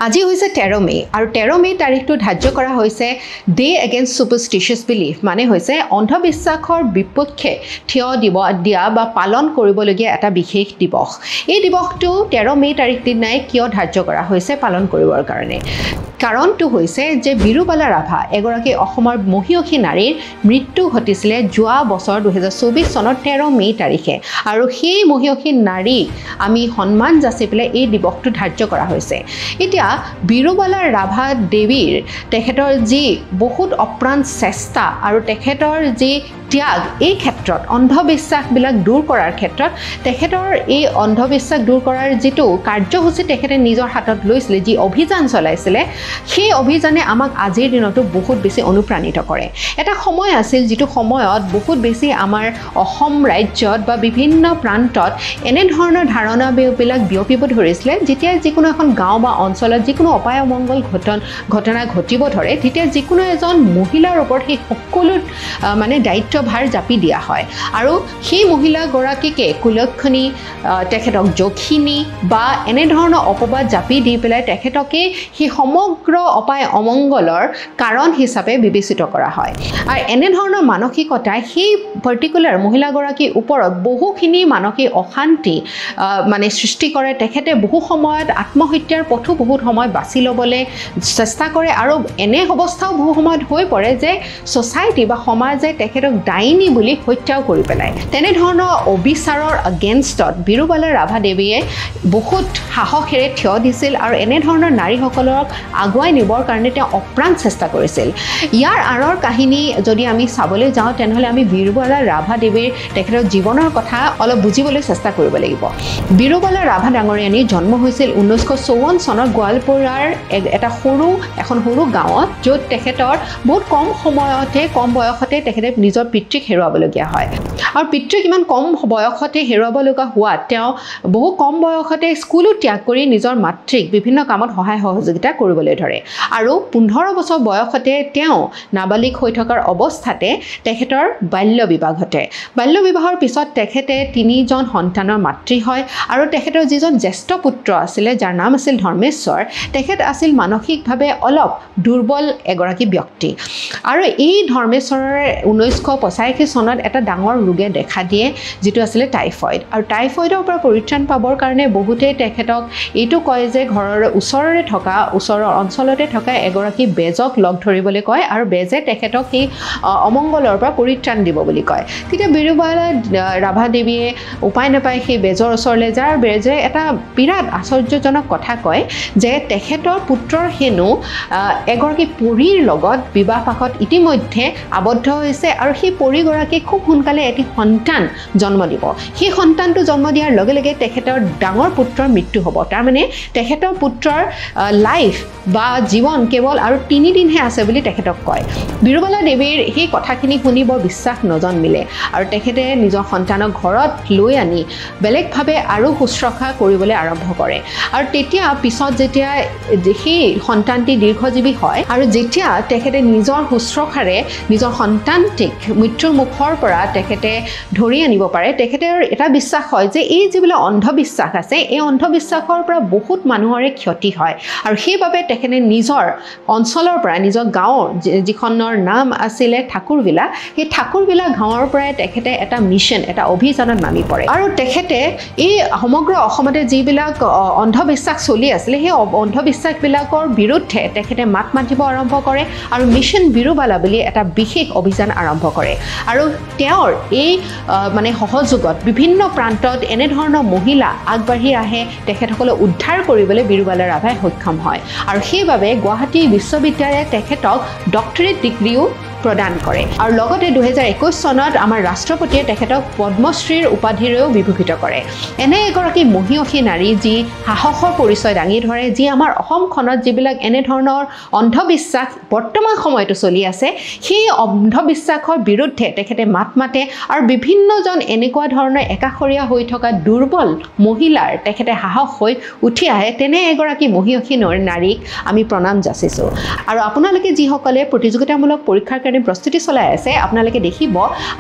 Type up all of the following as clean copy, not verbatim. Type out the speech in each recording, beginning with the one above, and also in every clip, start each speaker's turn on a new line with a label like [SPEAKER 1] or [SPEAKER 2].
[SPEAKER 1] আজি হৈছে 13 মে আৰু 13 মে তাৰিখটো ধাৰ্য কৰা হৈছে ডে এগেইনষ্ট সুপাৰষ্টিচিয়াছ বিলিফ মানে হৈছে অন্ধবিশ্বাসৰ বিপক্ষে থিয় দিয়া বা পালন কৰিবলগীয়া এটা বিশেষ দিৱস এই দিৱসটো 13 মে তাৰিখ দিনাই কিয় ধাৰ্য কৰা হৈছে পালন কৰিবৰ কাৰণে কাৰণটো হৈছে যে বিৰুবালা ৰাভা এগৰাকী অসমৰ মহিয়সী নাৰীৰ মৃত্যু ঘটিছিলে যোৱা বছৰ 2024 চনৰ 13 মে তাৰিখে আৰু সেই মহিয়সী নাৰীক আমি সন্মান যাচি পেলাই এই দিৱসটো ধাৰ্য কৰা হৈছে এতিয়া বিৰুবালা ৰাভা দেৱীৰ তেখেতৰ যি বহুত অপ্ৰাণ চেষ্টা আৰু তেখেতৰ যি ত্যাগ এই ক্ষেত্ৰত অন্ধবিশ্বাসবিলাক দূৰ কৰাৰ ক্ষেত্ৰত তেখেতৰ এই অন্ধবিশ্বাস দূৰ কৰাৰ যিটো কাৰ্যসূচী তেখেতে নিজৰ হাতত লৈছিলে যি অভিযান চলাইছিলে সেই অভিযানে আমাক আজিৰ দিনতো বহুত বেছি অনুপ্ৰাণিত কৰে এটা সময় আছিল যিটো সময়ত বহুত বেছি আমাৰ অসম ৰাজ্যত বা বিভিন্ন প্ৰান্তত এনে ধৰণৰ ধাৰণাবিলাক বিয়পিব ধৰিছিলে যেতিয়া যিকোনো এখন গাঁও বা অঞ্চলত যিকোনো অপায় অমংগল ঘটনা ঘটিব ধৰে তেতিয়া যিকোনো এজন মহিলাৰ ওপৰত সেই সকলো মানে দায়িত্বভাৰ জাপি দিয়া হয় আৰু সেই মহিলাগৰাকীকে কুলক্ষণী তেখেতক যখিনী বা এনে ধৰণৰ অপবাদ জাপি দি পেলাই তেখেতকে সেই সমগ্ৰ অপায় অমংগলৰ কাৰণ হিচাপে বিবেচিত কৰা হয় আৰু এনে ধৰণৰ মানসিকতাই সেই পাৰ্টিকুলাৰ মহিলাগৰাকীৰ ওপৰত বহুখিনি মানসিক অশান্তি মানে সৃষ্টি কৰে তেখেতে বহু সময়ত আত্মহত্যাৰ পথো বহুত সময় বাছি ল'বলৈ চেষ্টা কৰে আৰু এনে অৱস্থাও বহু সময়ত হৈ পৰে যে ছ'চাইটি বা সমাজে তেখেতক ডাইনী বুলি হত্যাও কৰি পেলায় তেনেধৰণৰ অবিচাৰৰ এগেইনষ্টত বিৰুবালা ৰাভা দেৱীয়ে বহুত সাহসেৰে থিয় দিছিল আৰু এনেধৰণৰ নাৰীসকলক আগুৱাই নিবৰ কাৰণে তেওঁ অপ্ৰাণ চেষ্টা কৰিছিল ইয়াৰ আঁৰৰ কাহিনী যদি আমি চাবলৈ যাওঁ তেনেহ'লে আমি বিৰুবালা ৰাভা দেৱীৰ তেখেতৰ জীৱনৰ কথা অলপ বুজিবলৈ চেষ্টা কৰিব লাগিব বিৰুবালা ৰাভা ডাঙৰীয়ানীৰ জন্ম হৈছিল 1954 চনৰ গোৱালপাৰাৰ এখন সৰু গাঁৱত য'ত তেখেতৰ বহুত কম বয়সতে তেখেতে নিজৰ পিতৃক হেৰুৱাবলগীয়া হয় আৰু পিতৃক ইমান কম বয়সতে হেৰুৱাব লগা হোৱাত তেওঁ বহু কম বয়সতে স্কুলো ত্যাগ কৰি নিজৰ মাতৃক বিভিন্ন কামত সহায় সহযোগিতা কৰিবলৈ ধৰে আৰু 15 বছৰ বয়সতে তেওঁ নাবালিক হৈ থকাৰ অৱস্থাতে তেখেতৰ বাল্য বিবাহ ঘটে বাল্য বিবাহৰ পিছত তেখেতে 3জন সন্তানৰ মাতৃ হয় আৰু তেখেতৰ যিজন জ্যেষ্ঠ পুত্ৰ আছিলে যাৰ নাম আছিল ধৰ্মেশ্বৰ তেখেত আছিল মানসিকভাৱে অলপ দুৰ্বল এগৰাকী ব্যক্তি আৰু এই ধৰ্মেশ্বৰৰে 1985 চনত এটা ডাঙৰ ৰোগে দেখা দিয়ে যিটো আছিলে টাইফয়েড আৰু টাইফয়েডৰ পৰা পৰিত্ৰাণ পাবৰ কাৰণে বহুতেই তেখেতক এইটো কয় যে ঘৰৰ ওচৰৰ অঞ্চলতে থকা এগৰাকী বেজক লগ ধৰিবলৈ কয় আৰু বেজে তেখেতক সেই অমংগলৰ পৰা পৰিত্ৰাণ দিব বুলি কয় তেতিয়া বিৰুবালা ৰাভা দেৱীয়ে উপায় নাপায় সেই বেজৰ ওচৰলৈ যাৰ বেজে এটা বিৰাট আশ্চৰ্যজনক কথা কয় যে তেখেতৰ পুত্ৰৰ হেনো এগৰাকী পৰীৰ লগত বিবাহ পাশত ইতিমধ্যে আবদ্ধ হৈছে আৰু সেই পৰীগৰাকীক খুব সোনকালে এটি সন্তান জন্ম দিব সেই সন্তানটো জন্ম দিয়াৰ লগে লগে তেখেতৰ ডাঙৰ পুত্ৰৰ মৃত্যু হ'ব তাৰমানে তেখেতৰ পুত্ৰৰ লাইফ বা জীৱন কেৱল আৰু 3 দিনহে আছে বুলি তেখেতক কয় বিৰুবালা দেৱীৰ সেই কথাখিনি শুনি বৰ বিশ্বাস নজন্মিলে আৰু তেখেতে নিজৰ সন্তানক ঘৰত লৈ আনি বেলেগভাৱে আৰু শুশ্ৰূষা কৰিবলৈ আৰম্ভ কৰে আৰু তেতিয়া পিছত যেতিয়া সেই সন্তানটি দীৰ্ঘজীৱী হয় আৰু যেতিয়া তেখেতে নিজৰ শুশ্ৰূষাৰে নিজৰ সন্তানটিক মৃত্যুৰ মুখৰ পৰা তেখেতে ধৰি আনিব পাৰে তেখেতৰ এটা বিশ্বাস হয় যে এই যিবিলাক অন্ধবিশ্বাস আছে এই অন্ধবিশ্বাসৰ পৰা বহুত মানুহৰে ক্ষতি হয় আৰু সেইবাবে তেখেতে নিজৰ অঞ্চলৰ পৰা নিজৰ গাঁৱৰ যিখনৰ নাম আছিলে ঠাকুৰবিলা সেই ঠাকুৰবিলা গাঁৱৰ পৰাই তেখেতে এটা মিছন এটা অভিযানত নামি পৰে আৰু তেখেতে এই সমগ্ৰ অসমতে যিবিলাক অন্ধবিশ্বাস চলি আছিলে সেই অন্ধবিশ্বাসবিলাকৰ বিৰুদ্ধে তেখেতে মাত মাতিব আৰম্ভ কৰে আৰু মিছন বিৰুবালা বুলি এটা বিশেষ অভিযান আৰম্ভ কৰে আৰু তেওঁৰ এই মানে সহযোগত বিভিন্ন প্ৰান্তত এনেধৰণৰ মহিলা আগবাঢ়ি আহে তেখেতসকলক উদ্ধাৰ কৰিবলৈ বিৰুবালা ৰাভাই সক্ষম হয় আৰু সেইবাবে গুৱাহাটী বিশ্ববিদ্যালয়ে তেখেতক ডক্টৰেট ডিগ্ৰীও প্ৰদান কৰে আৰু লগতে 2021 চনত আমাৰ ৰাষ্ট্ৰপতিয়ে তেখেতক পদ্মশ্ৰীৰ উপাধিৰেও বিভূষিত কৰে এনে এগৰাকী মহিয়সী নাৰী যি সাহসৰ পৰিচয় দাঙি ধৰে যি আমাৰ অসমখনত যিবিলাক এনে ধৰণৰ অন্ধবিশ্বাস বৰ্তমান সময়তো চলি আছে সেই অন্ধবিশ্বাসৰ বিৰুদ্ধে বিৰুদ্ধে তেখেতে মাত মাতে আৰু বিভিন্নজন এনেকুৱা ধৰণৰ একাষৰীয়া হৈ থকা দুৰ্বল মহিলাৰ তেখেতে সাহস হৈ উঠি আহে তেনে এগৰাকী মহিয়সী নাৰীক আমি প্ৰণাম যাচিছোঁ আৰু আপোনালোকে যিসকলে প্ৰতিযোগিতামূলক পৰীক্ষাৰ কাৰণে প্ৰস্তুতি চলাই আছে আপোনালোকে দেখিব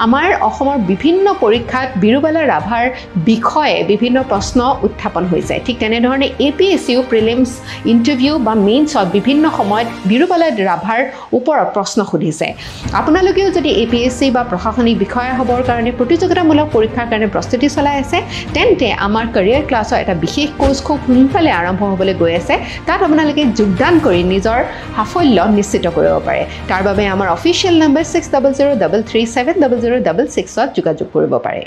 [SPEAKER 1] আমাৰ অসমৰ বিভিন্ন পৰীক্ষাত বিৰুবালা ৰাভাৰ বিষয়ে বিভিন্ন প্ৰশ্ন উত্থাপন হৈছে ঠিক তেনেধৰণে APSCও প্ৰিলিমছ ইণ্টাৰভিউ বা মেইনছত বিভিন্ন সময়ত বিৰুবালা ৰাভাৰ ওপৰত প্ৰশ্ন সুধিছে আপোনালোকেও যদি APSC বা প্ৰশাসনিক বিষয়া হ'বৰ কাৰণে প্ৰতিযোগিতামূলক পৰীক্ষাৰ কাৰণে প্ৰস্তুতি চলাই আছে তেন্তে আমাৰ কেৰিয়াৰ ক্লাছৰ এটা বিশেষ কোৰ্স খুব সোনকালে আৰম্ভ হ'বলৈ গৈ আছে তাত আপোনালোকে যোগদান কৰি নিজৰ সাফল্য নিশ্চিত কৰিব পাৰে তাৰ বাবে আমাৰ অফিচিয়েল নম্বৰ 6003370066 যোগাযোগ কৰিব পাৰে